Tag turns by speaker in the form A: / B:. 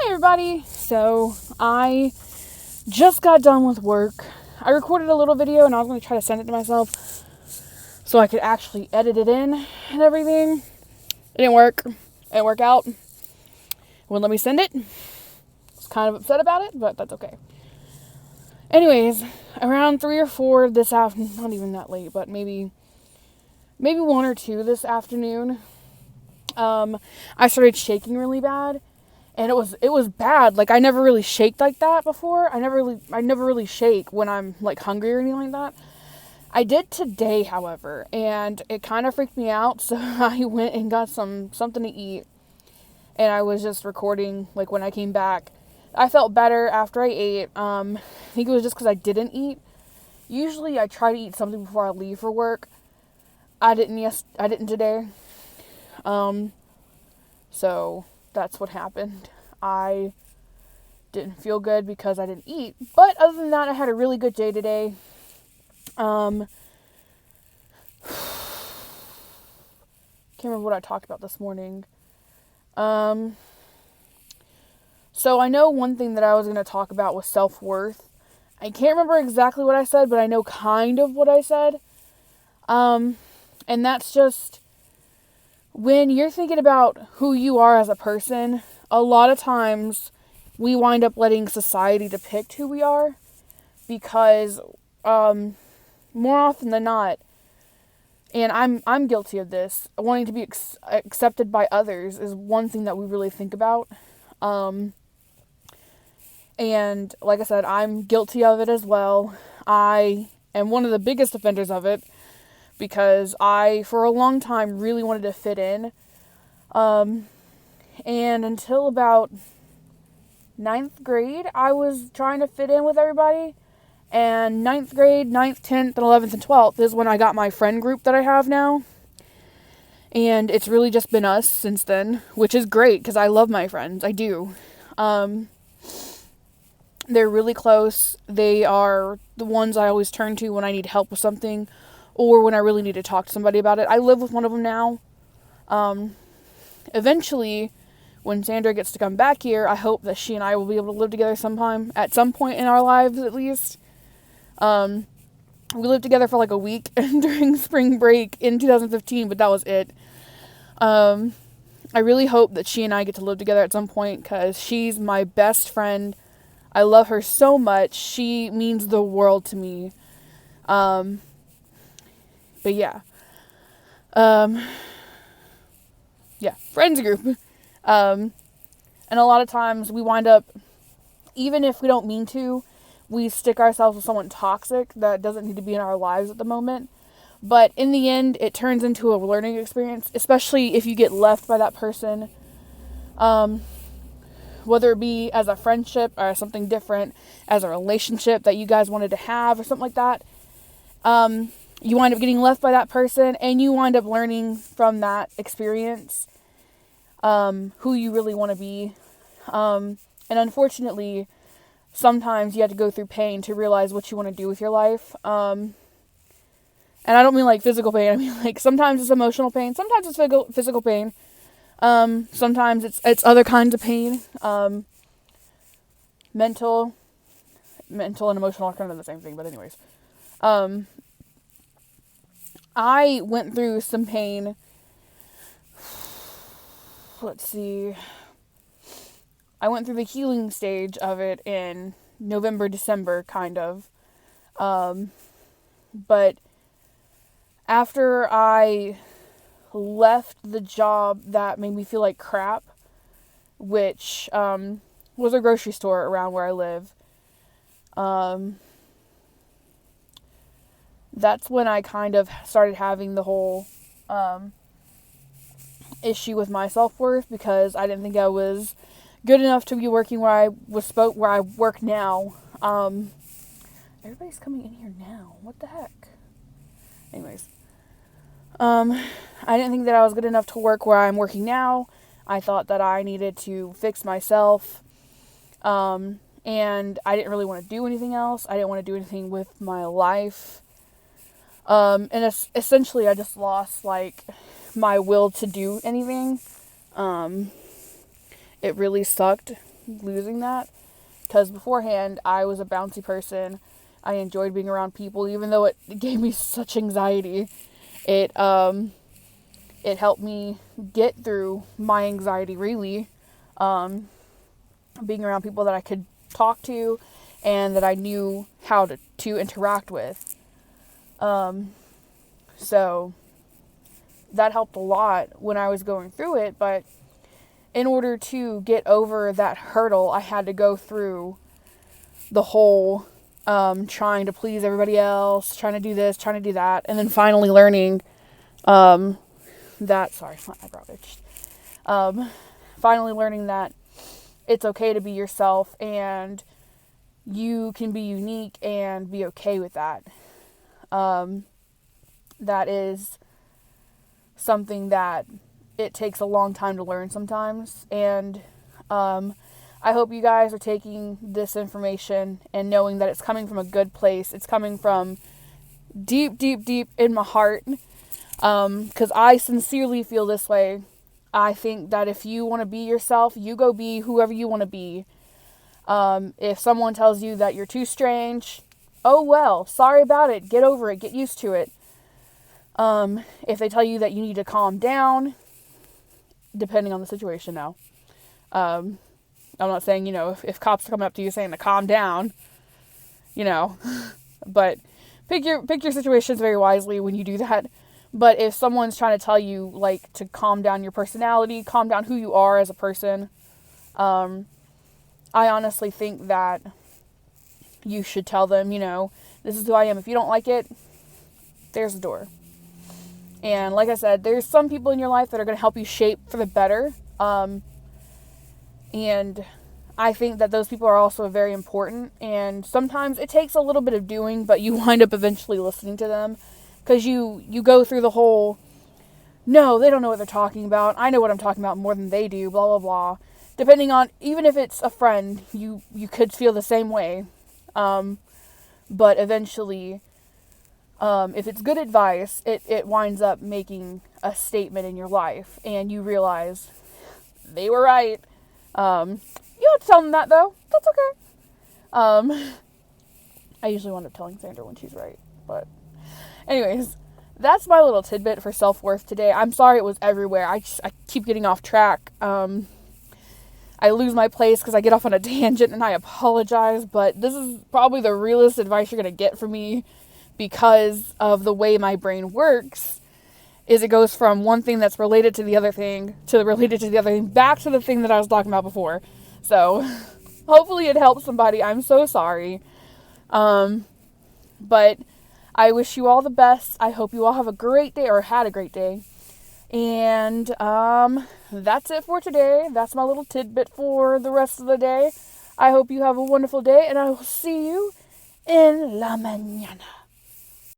A: Hi everybody! So, I just got done with work. I recorded a little video and I was going to try to send it to myself so I could actually edit it in and everything. It didn't work. It didn't work out. It wouldn't let me send it. I was kind of upset about it, but that's okay. Anyways, around 3 or 4 this afternoon, not even that late, but maybe 1 or 2 this afternoon, I started shaking really bad. And it was bad. Like, I never really shake like that before. I never really shake when I'm like hungry or anything like that. I did today, however, and it kind of freaked me out. So I went and got something to eat, and I was just recording like when I came back. I felt better after I ate. I think it was just because I didn't eat. Usually I try to eat something before I leave for work. I didn't today. So that's what happened. I didn't feel good because I didn't eat. But other than that, I had a really good day today. Can't remember what I talked about this morning. So I know one thing that I was going to talk about was self-worth. I can't remember exactly what I said, but I know kind of what I said. And that's just when you're thinking about who you are as a person, a lot of times we wind up letting society depict who we are because more often than not, and I'm guilty of this, wanting to be accepted by others is one thing that we really think about. And like I said, I'm guilty of it as well. I am one of the biggest offenders of it because I, for a long time, really wanted to fit in. And until about 9th grade, I was trying to fit in with everybody. And 9th grade, 9th, 10th, and 11th, and 12th is when I got my friend group that I have now. And it's really just been us since then, which is great because I love my friends. I do. They're really close. They are the ones I always turn to when I need help with something or when I really need to talk to somebody about it. I live with one of them now. Eventually, when Sandra gets to come back here, I hope that she and I will be able to live together sometime, at some point in our lives at least. We lived together for like a week during spring break in 2015, but that was it. I really hope that she and I get to live together at some point because she's my best friend. I love her so much. She means the world to me. But yeah. Yeah, friends group. And a lot of times we wind up, even if we don't mean to, we stick ourselves with someone toxic that doesn't need to be in our lives at the moment. But in the end, it turns into a learning experience, especially if you get left by that person. Whether it be as a friendship or something different, as a relationship that you guys wanted to have or something like that. You wind up getting left by that person and you wind up learning from that experience who you really want to be. And unfortunately, sometimes you have to go through pain to realize what you want to do with your life. And I don't mean like physical pain. I mean like sometimes it's emotional pain. Sometimes it's physical pain. Sometimes it's other kinds of pain. Mental and emotional are kind of the same thing. But anyways, I went through some pain. Let's see. I went through the healing stage of it in November, December, kind of. But after I left the job that made me feel like crap, which was a grocery store around where I live, that's when I kind of started having the whole issue with my self-worth because I didn't think I was good enough to be working where I work now. Everybody's coming in here now. What the heck? Anyways, I didn't think that I was good enough to work where I'm working now. I thought that I needed to fix myself. And I didn't really want to do anything else. I didn't want to do anything with my life. And essentially I just lost like my will to do anything. It really sucked. losing that. Because beforehand, I was a bouncy person. I enjoyed being around people, even though it gave me such anxiety. It helped me get through my anxiety, really. Being around people that I could talk to and that I knew how to interact with. So that helped a lot when I was going through it, but in order to get over that hurdle, I had to go through the whole trying to please everybody else, trying to do this, trying to do that, and then finally learning that, sorry, my eyebrow itched. Finally learning that it's okay to be yourself and you can be unique and be okay with that. That is something that it takes a long time to learn sometimes, and I hope you guys are taking this information and knowing that it's coming from a good place. It's coming from deep, deep, deep in my heart, because I sincerely feel this way. I think that if you want to be yourself, you go be whoever you want to be. If someone tells you that you're too strange, oh well, sorry about it, get over it, get used to it. If they tell you that you need to calm down, depending on the situation now. I'm not saying, if cops are coming up to you saying to calm down, but pick your situations very wisely when you do that. But if someone's trying to tell you, like, to calm down your personality, calm down who you are as a person, I honestly think that you should tell them, this is who I am. If you don't like it, there's the door. And like I said, there's some people in your life that are going to help you shape for the better. And I think that those people are also very important. And sometimes it takes a little bit of doing, but you wind up eventually listening to them. Because you go through the whole, no, they don't know what they're talking about. I know what I'm talking about more than they do, blah, blah, blah. Depending on, even if it's a friend, you could feel the same way. But eventually, if it's good advice, it winds up making a statement in your life. And you realize they were right. You don't have to tell them that, though. That's okay. I usually wind up telling Sandra when she's right. But anyways, that's my little tidbit for self-worth today. I'm sorry it was everywhere. I keep getting off track. I lose my place because I get off on a tangent, and I apologize. But this is probably the realest advice you're going to get from me because of the way my brain works. Is it goes from one thing that's related to the other thing, back to the thing that I was talking about before. So, hopefully it helps somebody. I'm so sorry. But I wish you all the best. I hope you all have a great day, or had a great day. And, that's it for today. That's my little tidbit for the rest of the day. I hope you have a wonderful day, and I will see you en la mañana.